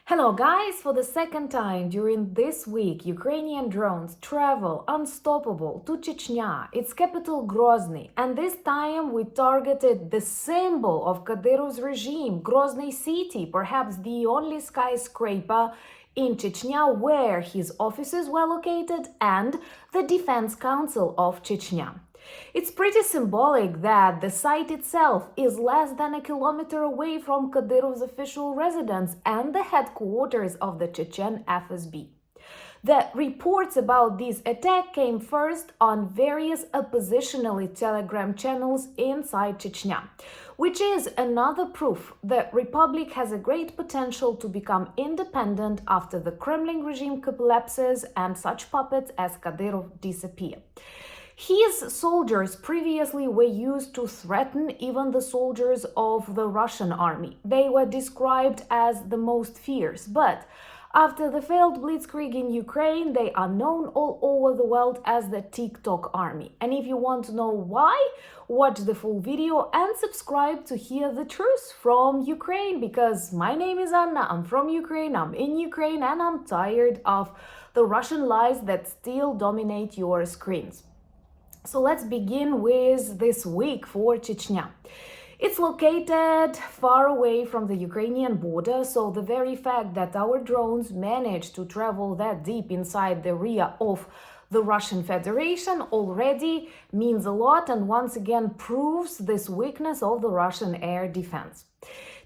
Hello guys, for the second time during this week, Ukrainian drones travel unstoppable to Chechnya, its capital Grozny, and this time we targeted the symbol of Kadyrov's regime, Groznyi-city, perhaps the only skyscraper in Chechnya where his offices were located, and the Defense Council of Chechnya. It's pretty symbolic that the site itself is less than a kilometer away from Kadyrov's official residence and the headquarters of the Chechen FSB. The reports about this attack came first on various oppositionally telegram channels inside Chechnya, which is another proof the republic has a great potential to become independent after the Kremlin regime collapses and such puppets as Kadyrov disappear. His soldiers previously were used to threaten even the soldiers of the Russian army. They were described as the most fierce, but after the failed blitzkrieg in Ukraine, they are known all over the world as the TikTok army. And if you want to know why, watch the full video and subscribe to hear the truth from Ukraine, because my name is Anna, I'm from Ukraine, I'm in Ukraine, and I'm tired of the Russian lies that still dominate your screens. So let's begin with this week for Chechnya. It's located far away from the Ukrainian border, so the very fact that our drones managed to travel that deep inside the area of the Russian Federation already means a lot and once again proves this weakness of the Russian air defense.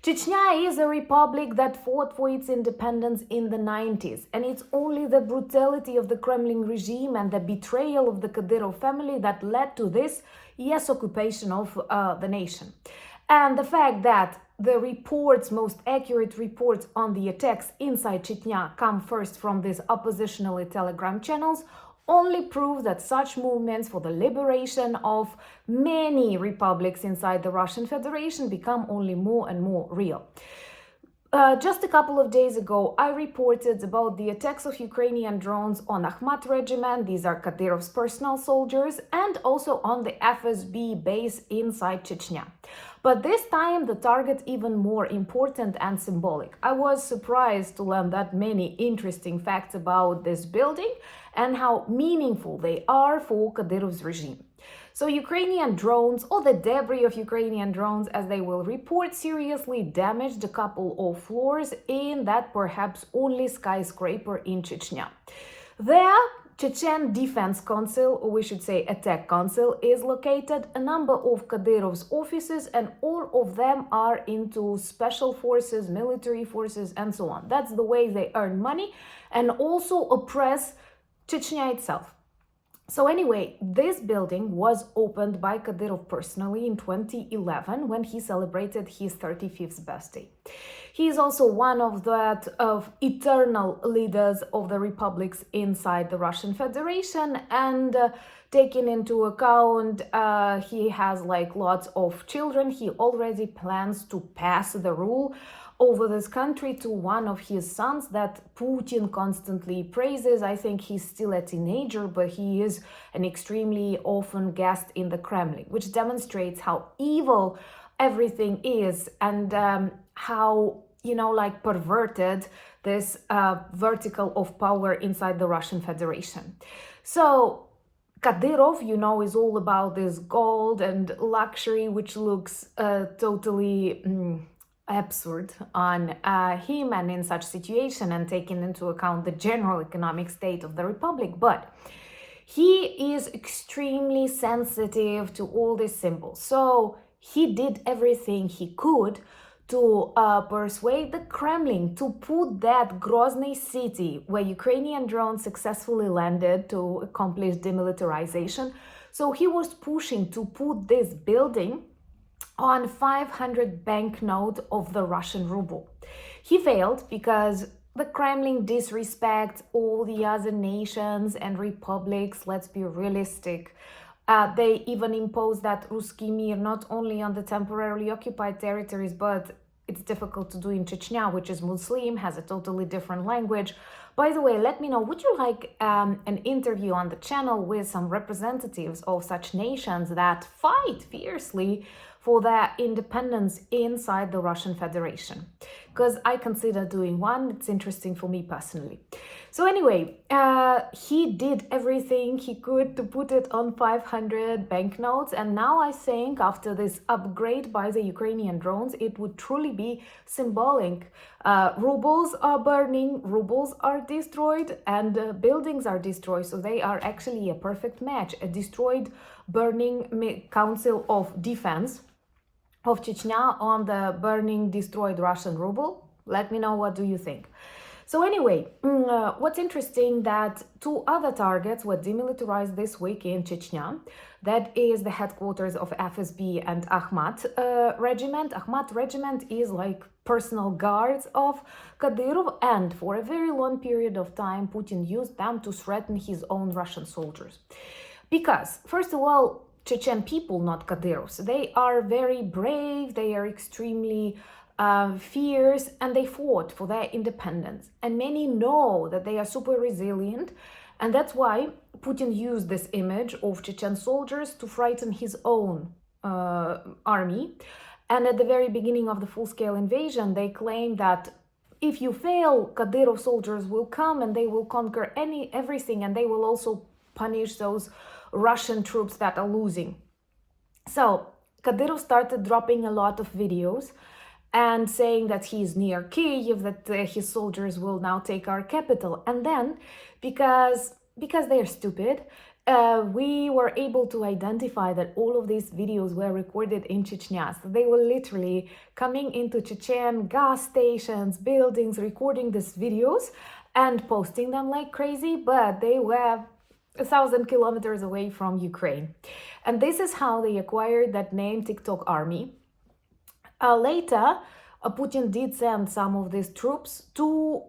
Chechnya is a republic that fought for its independence in the 90s, and it's only the brutality of the Kremlin regime and the betrayal of the Kadyrov family that led to this, occupation of the nation. And the fact that the most accurate reports on the attacks inside Chechnya come first from these oppositionally telegram channels only prove that such movements for the liberation of many republics inside the Russian Federation become only more and more real. Just a couple of days ago, I reported about the attacks of Ukrainian drones on Akhmat regiment, these are Kadyrov's personal soldiers, and also on the FSB base inside Chechnya. But this time the target even more important and symbolic. I was surprised to learn that many interesting facts about this building and how meaningful they are for Kadyrov's regime. So Ukrainian drones, or the debris of Ukrainian drones as they will report, seriously damaged a couple of floors in that perhaps only skyscraper in Chechnya. There, Chechen Defense Council, or we should say Attack Council, is located, a number of Kadyrov's offices, and all of them are into special forces, military forces, and so on. That's the way they earn money and also oppress Chechnya itself. So anyway, this building was opened by Kadyrov personally in 2011 when he celebrated his 35th birthday. He is also one of the eternal leaders of the republics inside the Russian Federation, and taking into account he has lots of children, he already plans to pass the rule over this country to one of his sons that Putin constantly praises. I think he's still a teenager, but he is an extremely often guest in the Kremlin, which demonstrates how evil everything is and how, perverted this vertical of power inside the Russian Federation. So Kadyrov, is all about this gold and luxury, which looks totally absurd on him and in such situation, and taking into account the general economic state of the republic. But he is extremely sensitive to all these symbols. So he did everything he could to persuade the Kremlin to put that Grozny-city, where Ukrainian drones successfully landed to accomplish demilitarization. So he was pushing to put this building on 500 banknote of the Russian ruble. He failed because the Kremlin disrespects all the other nations and republics. Let's be realistic. They even imposed that Ruski Mir not only on the temporarily occupied territories, but it's difficult to do in Chechnya, which is Muslim, has a totally different language. By the way, let me know, would you like an interview on the channel with some representatives of such nations that fight fiercely for their independence inside the Russian Federation? because I consider doing one. It's interesting for me personally. So anyway, he did everything he could to put it on 500 banknotes, and now I think after this upgrade by the Ukrainian drones, it would truly be symbolic. Rubles are burning, rubles are destroyed, and buildings are destroyed, so they are actually a perfect match. A destroyed, burning Council of Defense of Chechnya on the burning, destroyed Russian ruble. Let me know, what do you think? So anyway, what's interesting that two other targets were demilitarized this week in Chechnya. That is the headquarters of FSB and Akhmat regiment. Akhmat regiment is like personal guards of Kadyrov, and for a very long period of time, Putin used them to threaten his own Russian soldiers. Because, first of all, Chechen people, not Kadyrovs, they are very brave, they are extremely fierce, and they fought for their independence. And many know that they are super resilient, and that's why Putin used this image of Chechen soldiers to frighten his own army. And at the very beginning of the full-scale invasion, they claimed that if you fail, Kadyrov soldiers will come and they will conquer everything, and they will also punish those Russian troops that are losing. So Kadyrov started dropping a lot of videos and saying that he is near Kyiv, that his soldiers will now take our capital. And then, because they are stupid, we were able to identify that all of these videos were recorded in Chechnya. So they were literally coming into Chechen gas stations, buildings, recording these videos and posting them like crazy, but they were 1,000 kilometers away from Ukraine. And this is how they acquired that name, TikTok Army. Later, Putin did send some of these troops to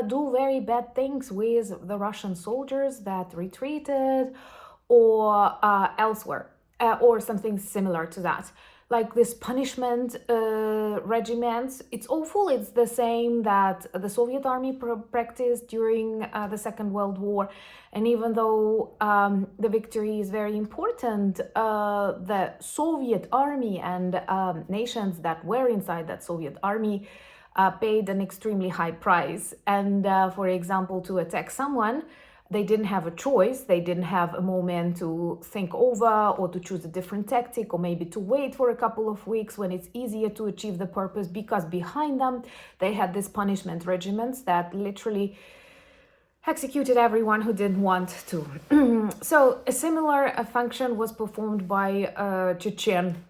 do very bad things with the Russian soldiers that retreated or elsewhere, or something similar to that. Like this punishment regiments, it's awful. It's the same that the Soviet army practiced during the Second World War. And even though the victory is very important, the Soviet army and nations that were inside that Soviet army paid an extremely high price. And for example, to attack someone, they didn't have a choice. They didn't have a moment to think over or to choose a different tactic, or maybe to wait for a couple of weeks when it's easier to achieve the purpose, because behind them they had these punishment regiments that literally executed everyone who didn't want to. So a similar function was performed by Chechen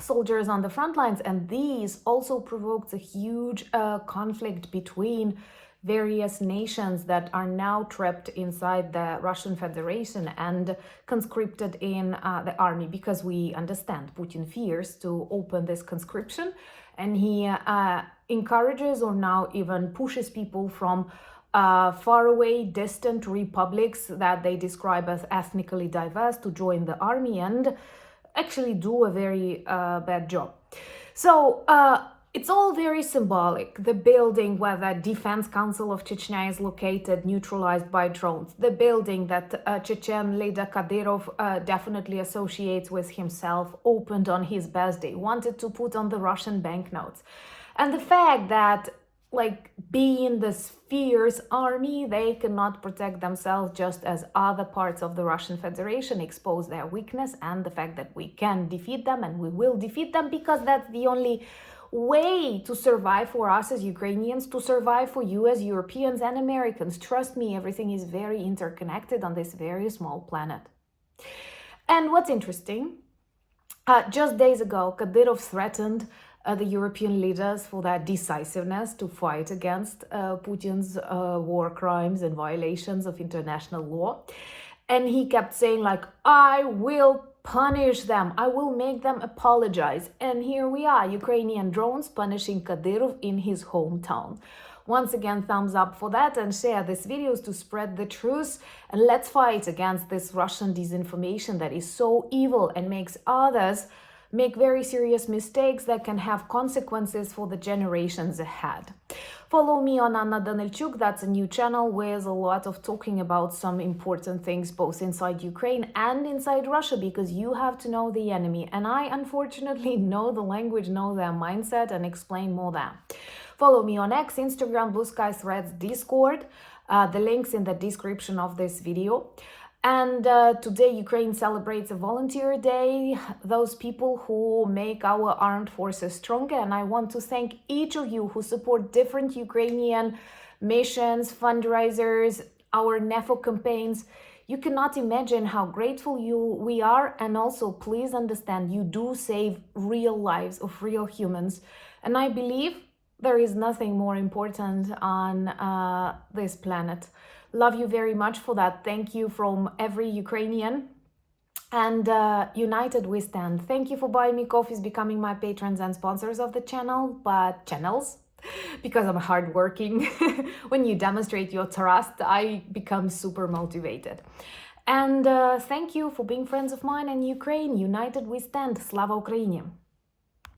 soldiers on the front lines, and these also provoked a huge conflict between various nations that are now trapped inside the Russian Federation and conscripted in the army, because we understand Putin fears to open this conscription, and he encourages or now even pushes people from faraway, distant republics that they describe as ethnically diverse to join the army and actually do a very bad job. So it's all very symbolic. The building where the Defense Council of Chechnya is located, neutralized by drones. The building that Chechen leader Kadyrov definitely associates with himself, opened on his birthday, wanted to put on the Russian banknotes. And the fact that, like, being this fierce army, they cannot protect themselves, just as other parts of the Russian Federation expose their weakness, and the fact that we can defeat them and we will defeat them, because that's the only way to survive for us as Ukrainians, to survive for you as Europeans and Americans. Trust me, everything is very interconnected on this very small planet. And what's interesting, just days ago, Kadyrov threatened the European leaders for their decisiveness to fight against Putin's war crimes and violations of international law. And he kept saying, like, I will punish them, I will make them apologize. And here we are, Ukrainian drones punishing Kadyrov in his hometown. Once again, thumbs up for that, and share these videos to spread the truth. And let's fight against this Russian disinformation that is so evil and makes others make very serious mistakes that can have consequences for the generations ahead. Follow me on Anna Danilchuk, that's a new channel with a lot of talking about some important things both inside Ukraine and inside Russia, because you have to know the enemy. And I unfortunately know the language, know their mindset, and explain more there. Follow me on X, Instagram, Blue Sky, Threads, Discord. The links in the description of this video. And today Ukraine celebrates a volunteer day, those people who make our armed forces stronger. And I want to thank each of you who support different Ukrainian missions, fundraisers, our NEFO campaigns. You cannot imagine how grateful we are. And also, please understand, you do save real lives of real humans. And I believe there is nothing more important on this planet. Love you very much for that. Thank you from every Ukrainian. And united we stand. Thank you for buying me coffees, becoming my patrons and sponsors of the channel, but channels, because I'm hardworking. When you demonstrate your trust, I become super motivated. And thank you for being friends of mine in Ukraine. United we stand. Slava Ukraini!